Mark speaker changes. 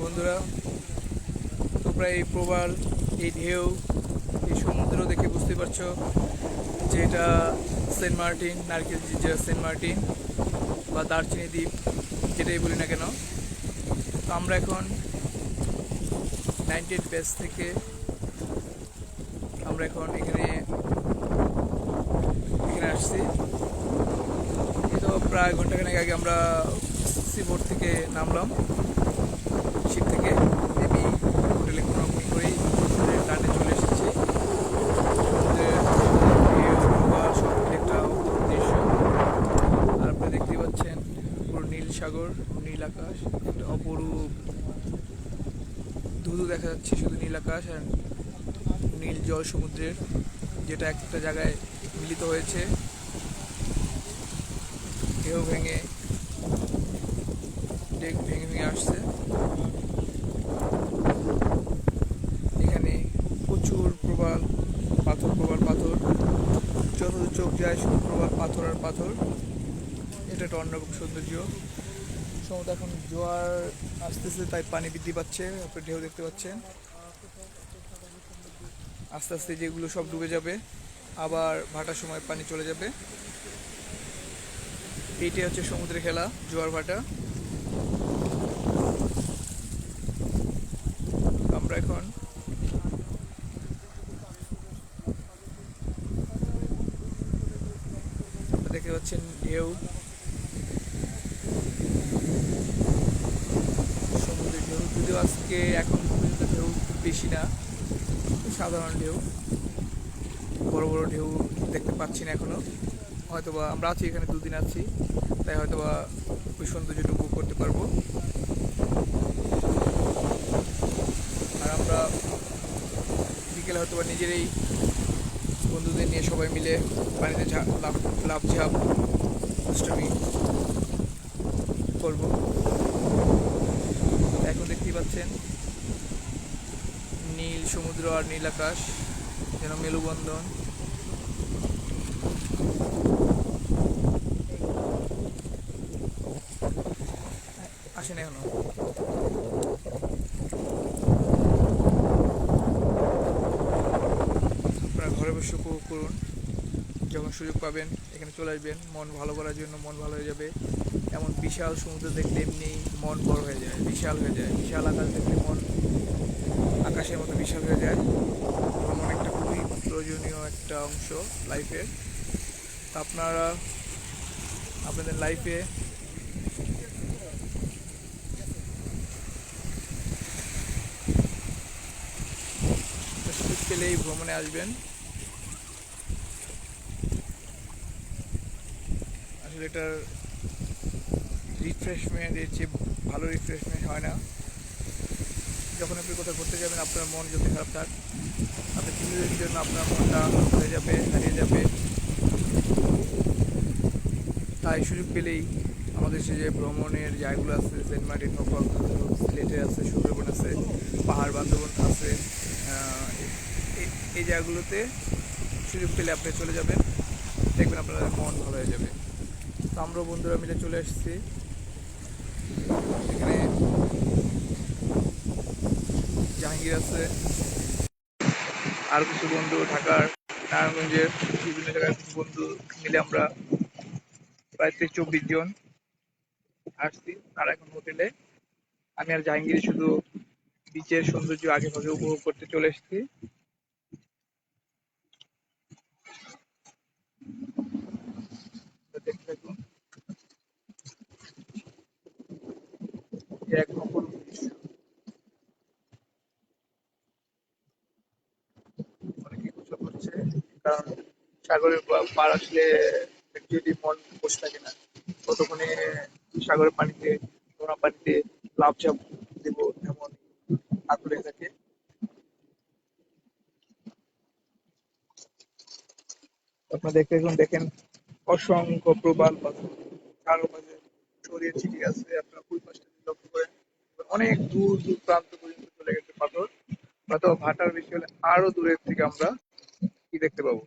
Speaker 1: বন্ধুরা, তোমরা এই প্রবাল, এই ঢেউ, এই সমুদ্র দেখে বুঝতে পারছো যে এটা সেন্ট মার্টিন, নারকেল জিঞ্জার সেন্ট মার্টিন বা দারচিনি দ্বীপ, যেটাই বলি না কেন। তো আমরা এখন 98 বেস থেকে আমরা এখন এখানে এখানে আসছি। এই তো প্রায় ঘন্টাখানেক আগে আমরা সিবোর্ড থেকে নামলাম, শিপ থেকে নেমে হোটেলে কোনো রকম করেই লান্ডে চলে এসেছি। সমুদ্রের ঢেউ বা সব মিলে একটা অপরূপ দৃশ্য। আর আপনারা দেখতেই পাচ্ছেন পুরো নীল সাগর, নীল আকাশ, একটা অপরূপ ধুধু দেখা যাচ্ছে, শুধু নীল আকাশ আর নীল জল সমুদ্রের, যেটা একটা জায়গায় মিলিত হয়েছে ঢেউ ভেঙে ভেঙে ভেঙে আসছে। এখানে প্রচুর প্রবাল পাথর, প্রবাল পাথর, যত চোখ যায় শুধু প্রবাল পাথর আর পাথর। এটা একটা অন্যরকম সৌন্দর্য। সমুদ্র এখন জোয়ার আসতেছে, তাই পানি বৃদ্ধি পাচ্ছে, আপনি ঢেউ দেখতে পাচ্ছেন। আস্তে আস্তে যেগুলো সব ডুবে যাবে, আবার ভাটার সময় পানি চলে যাবে। এইটাই হচ্ছে সমুদ্রের খেলা, জোয়ার ভাটা। আমরা এখন দেখতে পাচ্ছেন ঢেউ, সমুদ্রের ঢেউ, যদিও আজকে এখন পর্যন্ত ঢেউ খুব বেশি না, সাধারণ ঢেউ, বড় বড় ঢেউ দেখতে পাচ্ছি না এখনো। হয়তোবা আমরা আছি এখানে, দুদিন আছি, তাই হয়তোবা ওই সৌন্দর্যটা উপভোগ করতে পারবো। আর আমরা বিকেলে হয়তোবা নিজেরাই বন্ধুদের নিয়ে সবাই মিলে পানিতে লাফ ঝাঁপ দুষ্টমি করবো। এখন দেখতেই পাচ্ছেন নীল সমুদ্র আর নীল আকাশ, যেন মেলুবন্ধন। আসেন এখনো। আপনারা ঘরে বসে উপভোগ করুন, যখন সুযোগ পাবেন এখানে চলে আসবেন। মন ভালো করার জন্য মন ভালো হয়ে যাবে। এমন বিশাল সমুদ্র দেখলে এমনি মন বড় হয়ে যায়, বিশাল হয়ে যায়। বিশাল আকাশ দেখলে মন আকাশের মতো বিশাল হয়ে যায়। ভ্রমণ একটা খুবই প্রয়োজনীয় একটা অংশ লাইফের। তা আপনারা আপনাদের লাইফে সুযোগ পেলেই ভ্রমণে আসবেন। আসলে এটার রিফ্রেশমেন্ট এর চেয়ে ভালো রিফ্রেশমেন্ট হয় না। যখন আপনি কোথাও ঘুরতে যাবেন, আপনার মন যদি খারাপ থাক, আপনি কিছুদিনের জন্য আপনার মনটা হয়ে যাবে, হারিয়ে যাবে। তাই সুযোগ পেলেই আমাদের সে যে ভ্রমণের জায়গাগুলো আছে, সেন্ট মার্টিন হোক, সিলেটে আছে, সুন্দরবন আছে, পাহাড় বান্ধবন আছে, এই জায়গাগুলোতে সুযোগ পেলে আপনি চলে যাবেন, দেখবেন আপনার মন ভালো হয়ে যাবে। তো আমরাও বন্ধুরা মিলে চলে এসেছি এখানে। জাহাঙ্গীর আছে, আর কিছু বন্ধু ঢাকার, নারায়ণগঞ্জের বিভিন্ন জায়গায় কিছু বন্ধু মিলে আমরা প্রায় 23-24 জন আসছি। তারা এখন হোটেলে, আমি আর জাহাঙ্গীর শুধু বিচের সৌন্দর্য আগে ভাগে উপভোগ করতে চলে এসেছি। দেখতে থাকুন, এক অপরূপ দৃশ্য। অনেকে গোসল করছে, কারণ সাগরের পার আসলে যদি মন বসে থাকে না, ততক্ষণে সাগরের পানিতে, নোনা পানিতে লাফ ঝাঁপ দেব এমন আগ্রহ থাকে। আপনারা দেখতে দেখেন অসংখ্য প্রবাল পাথর চারপাশে ছড়িয়ে ছিটিয়ে আছে। আপনার ওই পাশটা লক্ষ্য করেন, অনেক দূর দূর প্রান্ত পর্যন্ত চলে গেছে পাথর। হয়তো ভাটার বেশি হলে আরো দূরের থেকে আমরা কি দেখতে পাবো।